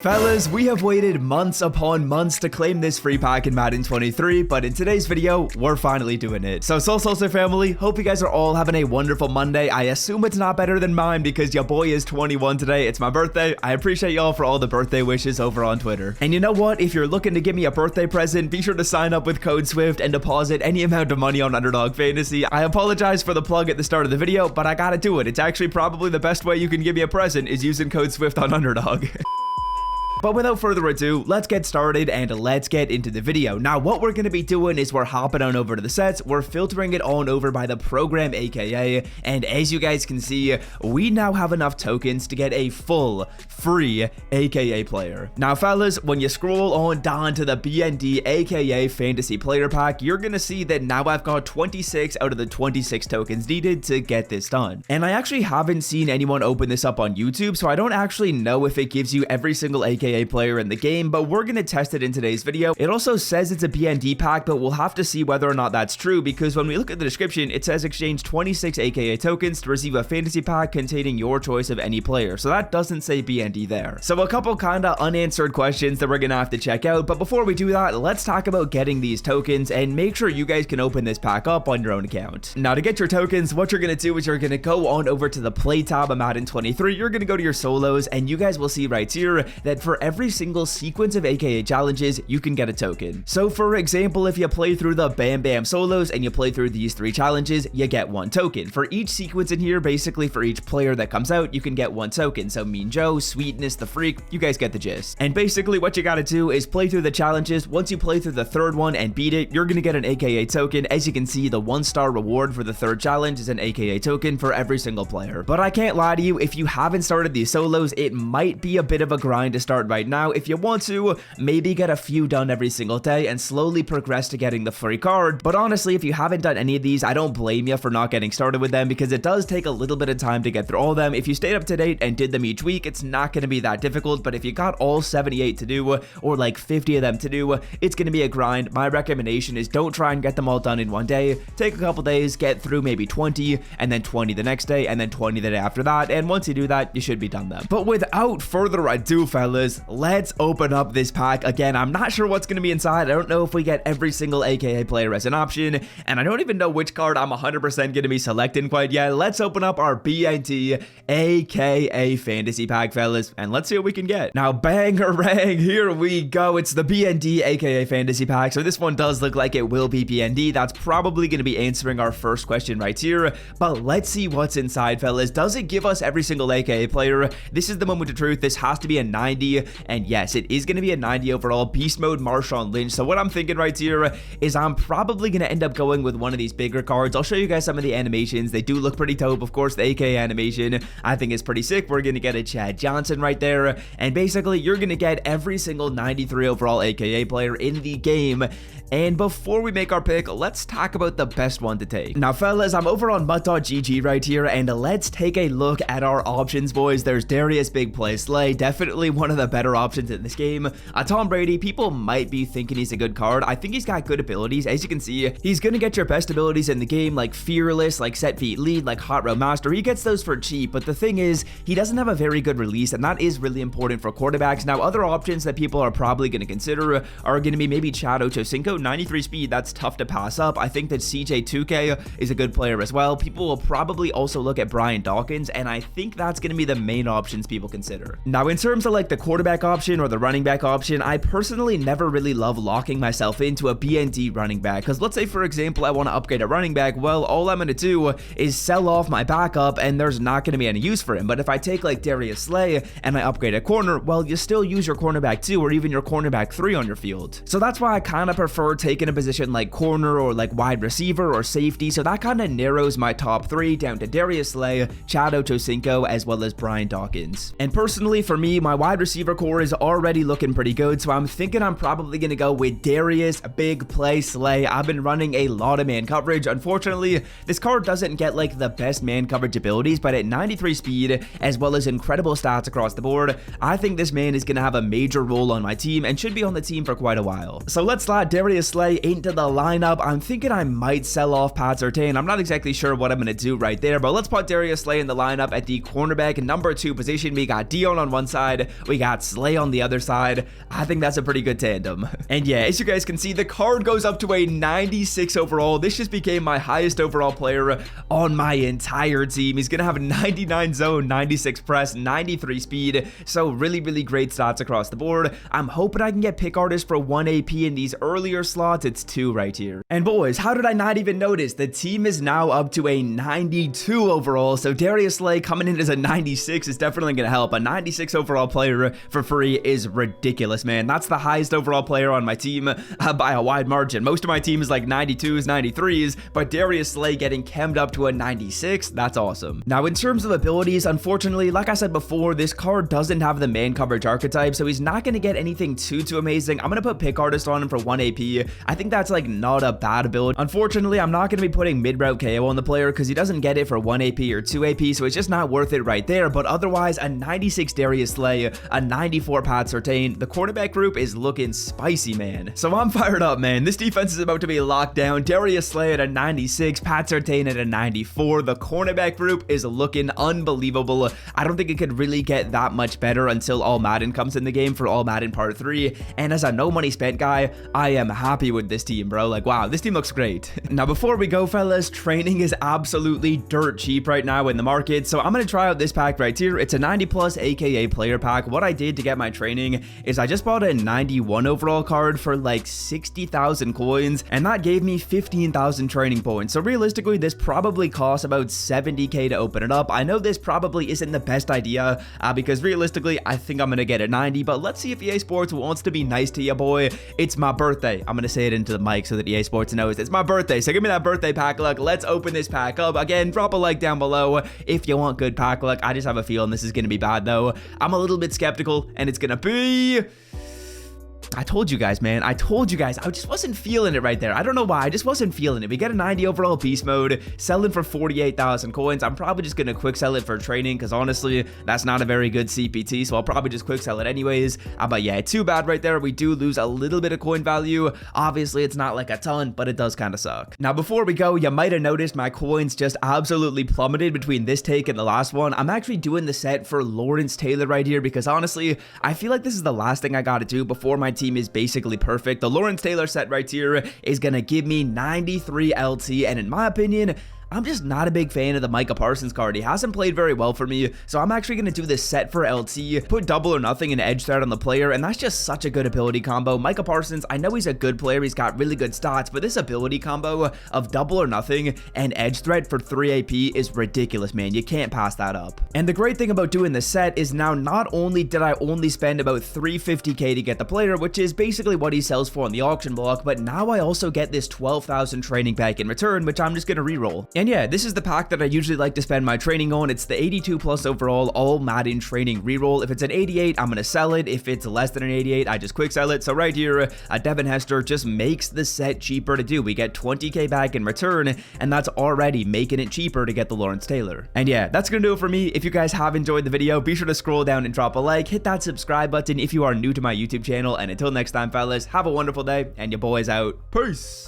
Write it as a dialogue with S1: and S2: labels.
S1: Fellas, we have waited months upon months to claim this free pack in Madden 23, but in today's video, we're finally doing it. So Soul family, hope you guys are all having a wonderful Monday. I assume it's not better than mine because your boy is 21 today. It's my birthday. I appreciate y'all for all the birthday wishes over on Twitter. And you know what? If you're looking to give me a birthday present, be sure to sign up with code SWIFT and deposit any amount of money on Underdog Fantasy. I apologize for the plug at the start of the video, but I gotta do it. It's actually probably the best way you can give me a present is using code SWIFT on Underdog. But without further ado, let's get started and let's get into the video. Now, what we're going to be doing is we're hopping on over to the sets, we're filtering it on over by the program AKA, and as you guys can see, we now have enough tokens to get a full free AKA player. Now, fellas, when you scroll on down to the BND AKA Fantasy Player Pack, you're going to see that now I've got 26 out of the 26 tokens needed to get this done. And I actually haven't seen anyone open this up on YouTube, so I don't actually know if it gives you every single AKA player in the game, but we're going to test it in today's video. It also says it's a BND pack, but we'll have to see whether or not that's true, because when we look at the description, it says exchange 26 AKA tokens to receive a fantasy pack containing your choice of any player. So that doesn't say BND there. So a couple kinda unanswered questions that we're gonna have to check out, but before we do that, let's talk about getting these tokens and make sure you guys can open this pack up on your own account. Now, to get your tokens, what you're gonna do is you're gonna go on over to the play tab of Madden 23, you're gonna go to your solos, and you guys will see right here that for every single sequence of AKA challenges, you can get a token. So for example, if you play through the Bam Bam solos and you play through these 3 challenges, you get 1 token. For each sequence in here, basically for each player that comes out, you can get 1 token. So Mean Joe, Sweetness, the Freak, you guys get the gist. And basically what you gotta do is play through the challenges. Once you play through the 3rd one and beat it, you're gonna get an AKA token. As you can see, the 1-star reward for the 3rd challenge is an AKA token for every single player. But I can't lie to you, if you haven't started these solos, it might be a bit of a grind to start right now. If you want to, maybe get a few done every single day and slowly progress to getting the free card. But honestly, if you haven't done any of these, I don't blame you for not getting started with them, because it does take a little bit of time to get through all of them. If you stayed up to date and did them each week, it's not going to be that difficult. But if you got all 78 to do, or like 50 of them to do, it's going to be a grind. My recommendation is don't try and get them all done in one day. Take a couple days, get through maybe 20, and then 20 the next day, and then 20 the day after that. And once you do that, you should be done then. But without further ado, fellas, let's open up this pack. Again, I'm not sure what's going to be inside. I don't know if we get every single AKA player as an option, and I don't even know which card I'm 100% going to be selecting quite yet. Let's open up our BND AKA Fantasy Pack, fellas, and let's see what we can get. Now, bang-a-rang, here we go. It's the BND AKA Fantasy Pack, so this one does look like it will be BND. That's probably going to be answering our first question right here, but let's see what's inside, fellas. Does it give us every single AKA player? This is the moment of truth. This has to be a 90, and yes, it is going to be a 90 overall. Beast mode Marshawn Lynch. So what I'm thinking right here is I'm probably going to end up going with one of these bigger cards. I'll show you guys some of the animations. They do look pretty dope. Of course, the AKA animation I think is pretty sick. We're going to get a Chad Johnson right there, and basically you're going to get every single 93 overall AKA player in the game. And before we make our pick, let's talk about the best one to take. Now, fellas, I'm over on MUT.GG right here, and let's take a look at our options, boys. There's Darius Big Play Slay, definitely one of the better options in this game. Tom Brady, people might be thinking he's a good card. I think he's got good abilities. As you can see, he's going to get your best abilities in the game, like Fearless, like Set Feet Lead, like Hot Route Master. He gets those for cheap, but the thing is, he doesn't have a very good release, and that is really important for quarterbacks. Now, other options that people are probably going to consider are going to be maybe Chad Ochocinco, 93 speed, that's tough to pass up. I think that CJ2K is a good player as well. People will probably also look at Brian Dawkins, and I think that's going to be the main options people consider. Now, in terms of like the quarterback option or the running back option, I personally never really love locking myself into a BND running back, because let's say, for example, I want to upgrade a running back. Well, all I'm going to do is sell off my backup, and there's not going to be any use for him. But if I take like Darius Slay and I upgrade a corner, well, you still use your cornerback 2 or even your cornerback 3 on your field. So that's why I kind of prefer taking a position like corner or like wide receiver or safety. So that kind of narrows my top 3 down to Darius Slay, Chad Ochocinco, as well as Brian Dawkins. And personally, for me, my wide receiver core is already looking pretty good, so I'm thinking I'm probably going to go with Darius Big Play Slay. I've been running a lot of man coverage. Unfortunately, this card doesn't get like the best man coverage abilities, but at 93 speed, as well as incredible stats across the board, I think this man is going to have a major role on my team and should be on the team for quite a while. So let's slot Darius Darius Slay into the lineup. I'm thinking I might sell off Pat Surtain. I'm not exactly sure what I'm going to do right there, but let's put Darius Slay in the lineup at the cornerback number 2 position. We got Dion on one side, we got Slay on the other side. I think that's a pretty good tandem. And yeah, as you guys can see, the card goes up to a 96 overall. This just became my highest overall player on my entire team. He's going to have a 99 zone, 96 press, 93 speed. So really, really great stats across the board. I'm hoping I can get pick artists for 1 AP in these earlier slots. It's 2 right here. And boys, how did I not even notice? The team is now up to a 92 overall. So Darius Slay coming in as a 96 is definitely going to help. A 96 overall player for free is ridiculous, man. That's the highest overall player on my team by a wide margin. Most of my team is like 92s, 93s, but Darius Slay getting chemmed up to a 96, that's awesome. Now, in terms of abilities, unfortunately, like I said before, this card doesn't have the man coverage archetype, so he's not going to get anything too amazing. I'm going to put pick artist on him for 1 AP. I think that's like not a bad ability. Unfortunately, I'm not going to be putting mid-route KO on the player because he doesn't get it for 1 AP or 2 AP, so it's just not worth it right there. But otherwise, a 96 Darius Slay, a 94 Pat Surtain. The quarterback group is looking spicy, man. So I'm fired up, man. This defense is about to be locked down. Darius Slay at a 96, Pat Surtain at a 94. The cornerback group is looking unbelievable. I don't think it could really get that much better until All Madden comes in the game for All Madden Part 3. And as a no money spent guy, I am happy with this team, bro. Like, wow, this team looks great. Now, before we go, fellas, training is absolutely dirt cheap right now in the market. So I'm going to try out this pack right here. It's a 90 plus AKA player pack. What I did to get my training is I just bought a 91 overall card for like 60,000 coins, and that gave me 15,000 training points. So realistically, this probably costs about 70k to open it up. I know this probably isn't the best idea because realistically, I think I'm going to get a 90, but let's see if EA Sports wants to be nice to you, boy. It's my birthday. I'm going to say it into the mic so that EA Sports knows it's my birthday. So give me that birthday pack luck. Let's open this pack up. Again, drop a like down below if you want good pack luck. I just have a feeling this is going to be bad though. I'm a little bit skeptical, and it's going to be... I told you guys, man. I told you guys. I just wasn't feeling it right there. I don't know why. I just wasn't feeling it. We get a 90 overall beast mode, selling for 48,000 coins. I'm probably just going to quick sell it for trading because honestly, that's not a very good CPT. So I'll probably just quick sell it anyways. But yeah, too bad right there. We do lose a little bit of coin value. Obviously, it's not like a ton, but it does kind of suck. Now, before we go, you might have noticed my coins just absolutely plummeted between this take and the last one. I'm actually doing the set for Lawrence Taylor right here because honestly, I feel like this is the last thing I got to do before my team is basically perfect. The Lawrence Taylor set right here is gonna give me 93 LT, and in my opinion, I'm just not a big fan of the Micah Parsons card. He hasn't played very well for me, so I'm actually going to do this set for LT, put double or nothing and edge threat on the player, and that's just such a good ability combo. Micah Parsons, I know he's a good player, he's got really good stats, but this ability combo of double or nothing and edge threat for 3 AP is ridiculous, man. You can't pass that up. And the great thing about doing the set is now not only did I only spend about 350k to get the player, which is basically what he sells for on the auction block, but now I also get this 12,000 training pack in return, which I'm just going to reroll. And yeah, this is the pack that I usually like to spend my training on. It's the 82 plus overall all Madden training reroll. If it's an 88, I'm going to sell it. If it's less than an 88, I just quick sell it. So right here, Devin Hester just makes the set cheaper to do. We get 20k back in return, and that's already making it cheaper to get the Lawrence Taylor. And yeah, that's going to do it for me. If you guys have enjoyed the video, be sure to scroll down and drop a like. Hit that subscribe button if you are new to my YouTube channel. And until next time, fellas, have a wonderful day, and your boy's out. Peace.